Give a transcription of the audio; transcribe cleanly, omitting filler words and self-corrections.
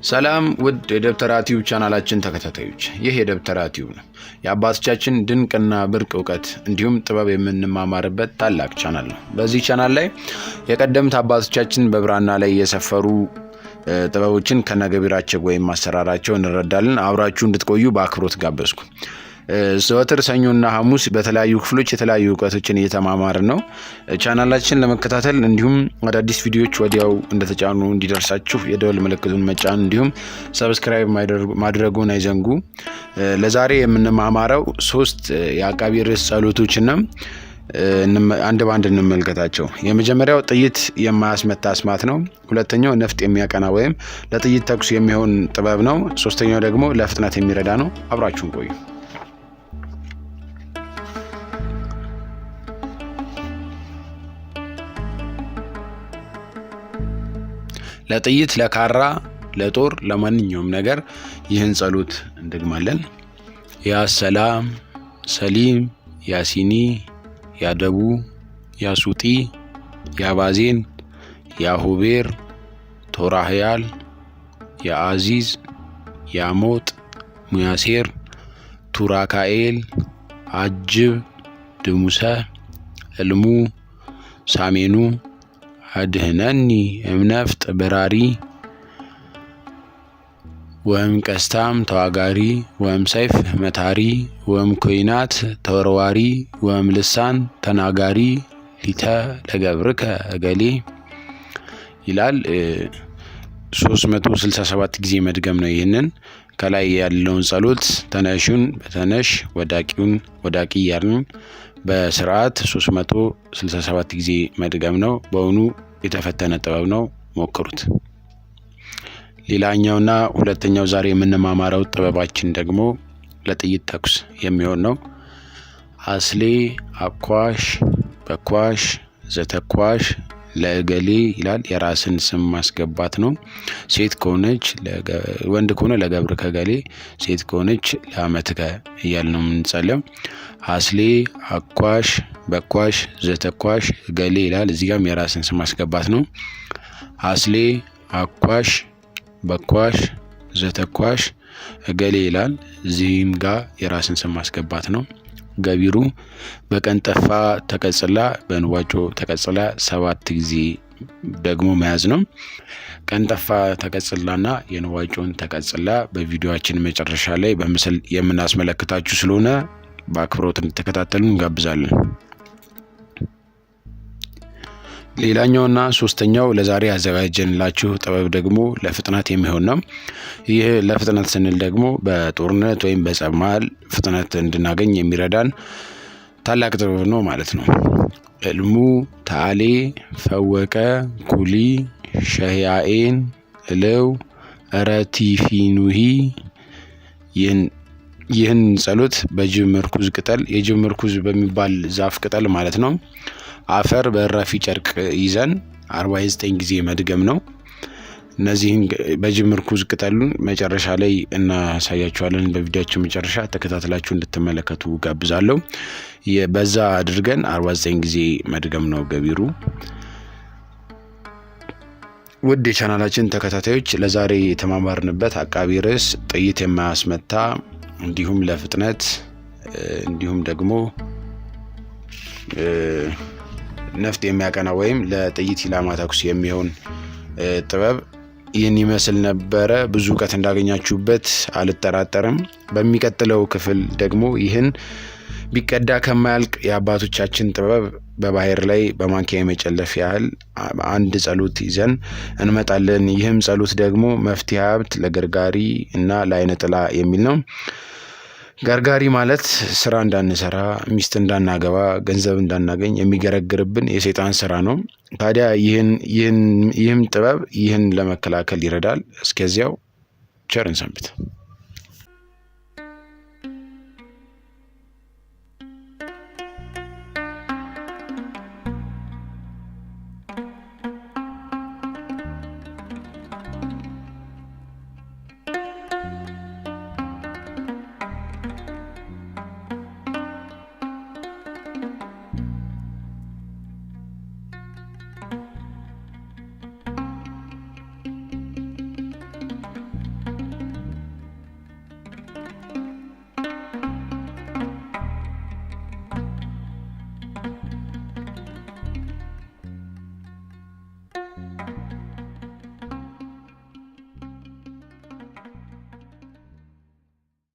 ሰላም ውድ የደብተራ ቲዩብ ቻናላችን ተከታታዮች፣ ይህ የደብተራ ቲዩብ ነው። የአባቶቻችን ድንቅና ብርቅ እውቀት እንዲሁም ጥበብ የምንማማርበት ታላቅ ቻናል ነው። በዚህ ቻናል ላይ የቀደምት አባቶቻችን በብራና ላይ የሰፈሩ ጥበቦችን ከነገቢራቸው ወይም አሰራራቸው እንረዳለን። አብራችሁ እንድትቆዩ በአክብሮት ጋበዝኩ። ዘወትር ሰኞና ሐሙስ በተለያዩ ክፍሎች የተለያዩ እውቀቶችን እየተማማርን ነው። ቻናላችን ለመከታተል እንዲሁም አዳዲስ ቪዲዮዎች ወዲያው እንደተጫኑ እንዲደርሳችሁ የደወል ምልክቱን መጫን እንዲሁም ሰብስክራይብ ማድረጉን አይዘንጉ። ለዛሬ የምንማማረው 3 የአቃቢ ርዕስ ጸሎቶችና አንድ ባንድ እንመልከታቸው። የመጀመሪያው ጥይት የማያስመታ አስማት ነው። ሁለተኛው ነፍጥ የሚያቀና ወይም ለጥይት ተኩስ የሚሆን ጥበብ ነው። ሶስተኛው ደግሞ ለፍጥነት የሚረዳ ነው። አብራችሁን ቆዩ። ለጥይት፣ ለካራ፣ ለጦር፣ ለማንኛውም ነገር ይህን ጸሎት እንደግማለን። ያ ሰላም ሰሊም፣ ያ ሲኒ፣ ያ ደቡ፣ ያ ሱጢ፣ ያ ባዜን፣ ያ ሁቤር፣ ቶራህያል፣ ያ አዚዝ፣ ያ ሞጥ፣ ሙያሴር፣ ቱራካኤል፣ አጅብ፣ ድሙሰ፣ እልሙ፣ ሳሜኑ፣ አድህነኒ እምነፍጥ በራሪ ወም ቀስታም ተዋጋሪ ወም ሰይፍ መታሪ ወም ኮይናት ተወርዋሪ ወም ልሳን ተናጋሪ ሊተ ለገብርከ እገሌ ይላል። 367 ጊዜ መድገም ነው። ይህንን ከላይ ያለውን ጸሎት ተነሹን በተነሽ ወዳቂውን ወዳቂ ያልን በስርዓት 367 ጊዜ መድገም ነው። በእውኑ የተፈተነ ጥበብ ነው። ሞክሩት። ሌላኛውና ሁለተኛው ዛሬ የምንማማረው ጥበባችን ደግሞ ለጥይት ተኩስ የሚሆን ነው። አስሌ አኳሽ በኳሽ ዘተኳሽ ለእገሌ ይላል። የራስን ስም ማስገባት ነው። ሴት ከሆነች ወንድ ከሆነ ለገብርከ እገሌ፣ ሴት ከሆነች ለአመትከ እያልን ነው የምንጸልየው። አስሌ አኳሽ በኳሽ ዘተኳሽ እገሌ ይላል። እዚህ ጋርም የራስን ስም ማስገባት ነው። አስሌ አኳሽ በኳሽ ዘተኳሽ እገሌ ይላል። እዚህም ጋር የራስን ስም ማስገባት ነው። ገቢሩ በቀንጠፋ ተቀጽላ በንዋጮ ተቀጽላ 7 ጊዜ ደግሞ መያዝ ነው። ቀንጠፋ ተቀጽላና የንዋጮን ተቀጽላ በቪዲዮአችን መጨረሻ ላይ በምስል የምናስመለክታችሁ ስለሆነ በአክብሮት እንድትከታተሉን እንጋብዛለን። ሌላኛውና ሶስተኛው ለዛሬ ያዘጋጀንላችሁ ጥበብ ደግሞ ለፍጥነት የሚሆን ነው። ይህ ለፍጥነት ስንል ደግሞ በጦርነት ወይም በጸብ መሃል ፍጥነት እንድናገኝ የሚረዳን ታላቅ ጥበብ ነው ማለት ነው። እልሙ ታሌ ፈወቀ ኩሊ ሸህያኤን እለው ረቲፊኑሂ ይህን ጸሎት በጅብ ምርኩዝ ቅጠል የጅብ ምርኩዝ በሚባል ዛፍ ቅጠል ማለት ነው አፈር በእራፊ ጨርቅ ይዘን 49 ጊዜ መድገም ነው። እነዚህን በጅብ ምርኩዝ ቅጠሉን መጨረሻ ላይ እናሳያችኋለን። በቪዲዮአችን መጨረሻ ተከታትላችሁ እንድትመለከቱ ጋብዛለሁ። በዛ አድርገን 49 ጊዜ መድገም ነው ገቢሩ። ውድ የቻናላችን ተከታታዮች ለዛሬ የተማማርንበት አቃቢ ርዕስ ጥይት የማያስመታ እንዲሁም ለፍጥነት እንዲሁም ደግሞ ነፍጥ የሚያቀና ወይም ለጥይት ኢላማ ተኩስ የሚሆን ጥበብ ይህን ይመስል ነበረ። ብዙ እውቀት እንዳገኛችሁበት አልጠራጠርም። በሚቀጥለው ክፍል ደግሞ ይህን ቢቀዳ ከማያልቅ የአባቶቻችን ጥበብ በባህር ላይ በማንኪያ የመጨለፍ ያህል አንድ ጸሎት ይዘን እንመጣለን። ይህም ጸሎት ደግሞ መፍትሄ ሀብት ለገርጋሪ እና ለአይነ ጥላ የሚል ነው። ገርጋሪ ማለት ስራ እንዳንሰራ፣ ሚስት እንዳናገባ፣ ገንዘብ እንዳናገኝ የሚገረግርብን የሰይጣን ስራ ነው። ታዲያ ይህም ጥበብ ይህን ለመከላከል ይረዳል። እስከዚያው ቸር እንሰንብት።